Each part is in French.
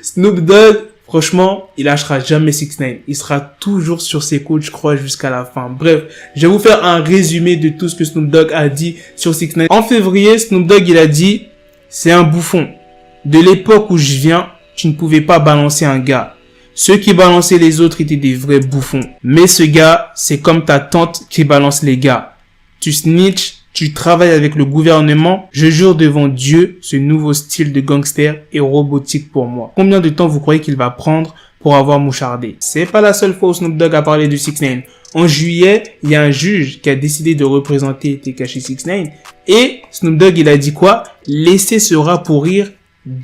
Snoop Dogg, franchement, il lâchera jamais 6ix9ine. Il sera toujours sur ses côtes, je crois, jusqu'à la fin. Bref, je vais vous faire un résumé de tout ce que Snoop Dogg a dit sur 6ix9ine. En février, Snoop Dogg, il a dit, c'est un bouffon. De l'époque où je viens, tu ne pouvais pas balancer un gars. Ceux qui balançaient les autres étaient des vrais bouffons. Mais ce gars, c'est comme ta tante qui balance les gars. Tu snitch, tu travailles avec le gouvernement. Je jure devant Dieu, ce nouveau style de gangster est robotique pour moi. Combien de temps vous croyez qu'il va prendre pour avoir mouchardé? C'est pas la seule fois où Snoop Dogg a parlé de 6ix9ine. En juillet, il y a un juge qui a décidé de représenter Tekashi 6ix9ine. Et Snoop Dogg, il a dit quoi? Laissez ce rat pourrir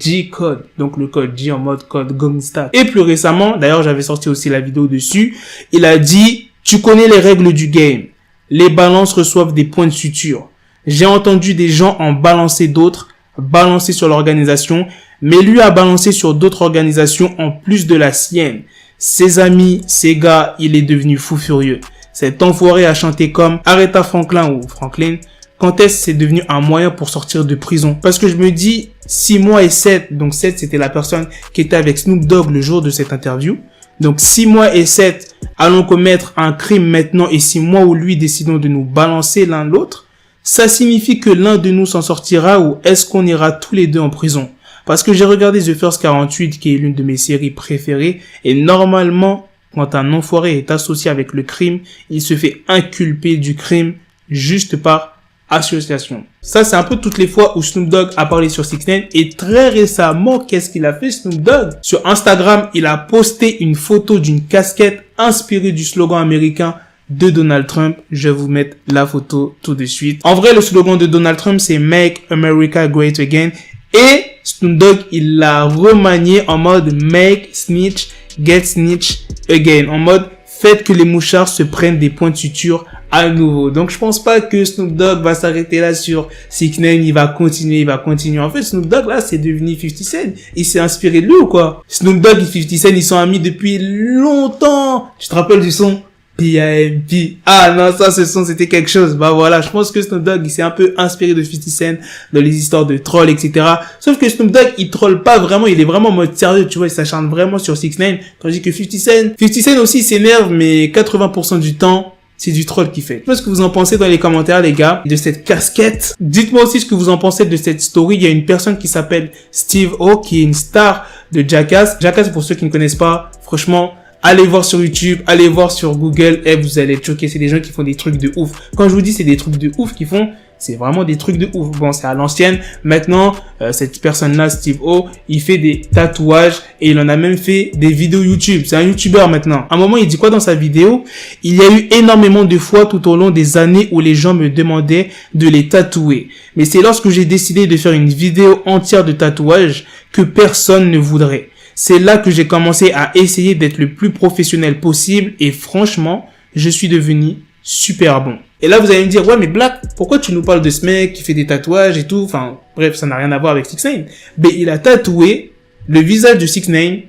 G-Code, donc le code G en mode code gangsta. Et plus récemment, d'ailleurs j'avais sorti aussi la vidéo dessus, il a dit, tu connais les règles du game, les balances reçoivent des points de suture. J'ai entendu des gens en balancer d'autres, balancer sur l'organisation, mais lui a balancé sur d'autres organisations en plus de la sienne. Ses amis, ses gars, il est devenu fou furieux. Cet enfoiré a chanté comme Aretha Franklin ou Franklin. Quand est-ce que c'est devenu un moyen pour sortir de prison? Parce que je me dis, 6 mois et 7, donc 7 c'était la personne qui était avec Snoop Dogg le jour de cette interview. Donc 6 mois et 7, allons commettre un crime maintenant et 6 mois où lui décidons de nous balancer l'un l'autre. Ça signifie que l'un de nous s'en sortira ou est-ce qu'on ira tous les deux en prison? Parce que j'ai regardé The First 48 qui est l'une de mes séries préférées et normalement, quand un enfoiré est associé avec le crime, il se fait inculper du crime juste par association. Ça, c'est un peu toutes les fois où Snoop Dogg a parlé sur 6ix9ine et très récemment, qu'est-ce qu'il a fait Snoop Dogg? Sur Instagram, il a posté une photo d'une casquette inspirée du slogan américain de Donald Trump. Je vais vous mettre la photo tout de suite. En vrai, le slogan de Donald Trump, c'est Make America Great Again et Snoop Dogg, il l'a remanié en mode Make Snitch Get Snitch Again, en mode faites que les mouchards se prennent des points de suture à nouveau. Donc, je pense pas que Snoop Dogg va s'arrêter là sur 6ix9ine. Il va continuer. En fait, Snoop Dogg, là, c'est devenu 50 Cent. Il s'est inspiré de lui ou quoi? Snoop Dogg et 50 Cent, ils sont amis depuis longtemps. Tu te rappelles du son? P.I.M.P. Ah non, ça, ce son, c'était quelque chose. Bah voilà, je pense que Snoop Dogg, il s'est un peu inspiré de 50 Cent dans les histoires de trolls, etc. Sauf que Snoop Dogg, il troll pas vraiment, il est vraiment en mode sérieux, tu vois, il s'acharne vraiment sur 6ix9ine. Tandis que 50 Cent aussi s'énerve, mais 80% du temps, c'est du troll qu'il fait. Je sais pas ce que vous en pensez dans les commentaires, les gars, de cette casquette. Dites-moi aussi ce que vous en pensez de cette story. Il y a une personne qui s'appelle Steve O, qui est une star de Jackass. Jackass, pour ceux qui ne connaissent pas, franchement, allez voir sur YouTube, allez voir sur Google, et vous allez être choqués. C'est des gens qui font des trucs de ouf. Quand je vous dis c'est des trucs de ouf qu'ils font, c'est vraiment des trucs de ouf. Bon, c'est à l'ancienne. Maintenant, cette personne-là, Steve O, il fait des tatouages et il en a même fait des vidéos YouTube. C'est un YouTuber maintenant. À un moment, il dit quoi dans sa vidéo? Il y a eu énormément de fois tout au long des années où les gens me demandaient de les tatouer. Mais c'est lorsque j'ai décidé de faire une vidéo entière de tatouage que personne ne voudrait. C'est là que j'ai commencé à essayer d'être le plus professionnel possible et franchement, je suis devenu super bon. Et là, vous allez me dire, ouais, mais Black, pourquoi tu nous parles de ce mec qui fait des tatouages et tout? Enfin, bref, ça n'a rien à voir avec 6ix9ine. Mais il a tatoué le visage de 6ix9ine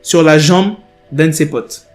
sur la jambe d'un de ses potes.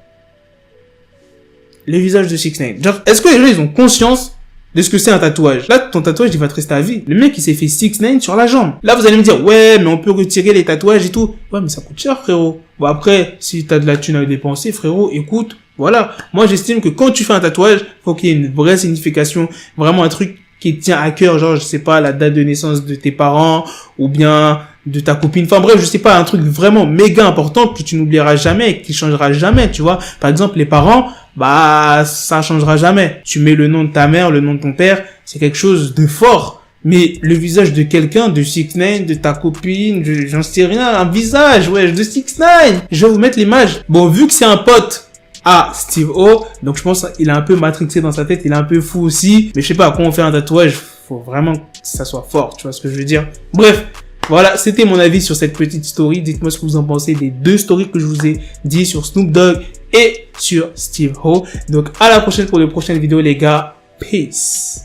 Le visage de 6ix9ine. Genre, est-ce que les gens, ils ont conscience de ce que c'est un tatouage? Là, ton tatouage, il va te rester à vie. Le mec, il s'est fait 6ix9ine sur la jambe. Là, vous allez me dire, ouais, mais on peut retirer les tatouages et tout. Ouais, mais ça coûte cher, frérot. Bon, après, si t'as de la thune à dépenser, frérot, écoute, voilà. Moi, j'estime que quand tu fais un tatouage, faut qu'il y ait une vraie signification, vraiment un truc qui te tient à cœur, genre, je sais pas, la date de naissance de tes parents, ou bien de ta copine. Enfin, bref, je sais pas, un truc vraiment méga important que tu n'oublieras jamais, qui changera jamais, tu vois. Par exemple, les parents, bah, ça changera jamais. Tu mets le nom de ta mère, le nom de ton père, c'est quelque chose de fort. Mais le visage de quelqu'un, de 6ix9ine, de ta copine, j'en sais rien, un visage, ouais, de 6ix9ine. Je vais vous mettre l'image. Bon, vu que c'est un pote à Steve O, donc je pense qu'il est un peu matrixé dans sa tête, il est un peu fou aussi. Mais je sais pas, quand on fait un tatouage, faut vraiment que ça soit fort, tu vois ce que je veux dire. Bref, voilà, c'était mon avis sur cette petite story. Dites-moi ce que vous en pensez des deux stories que je vous ai dit sur Snoop Dogg et sur Steve O. Donc à la prochaine pour de prochaines vidéos, les gars. Peace.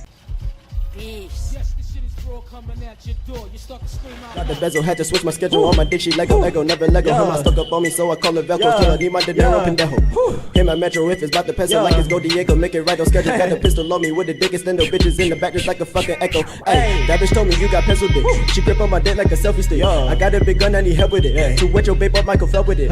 Got the bezel, had to switch my schedule. On my dick, she Lego, Ego, never Lego. Her mind stuck up on me, so I call her Velcro. Till I need my dinero, pendejo. Hit my metro if it's about to peso, like it's go Diego. Make it right on schedule. Got a pistol on me with the dick extendo. Bitches in the back just like a fucking echo. Hey, that bitch told me you got pencil dick. She grip on my dick like a selfie stick. I got a big gun, I need help with it. To wet your babe up, Michael fell with it.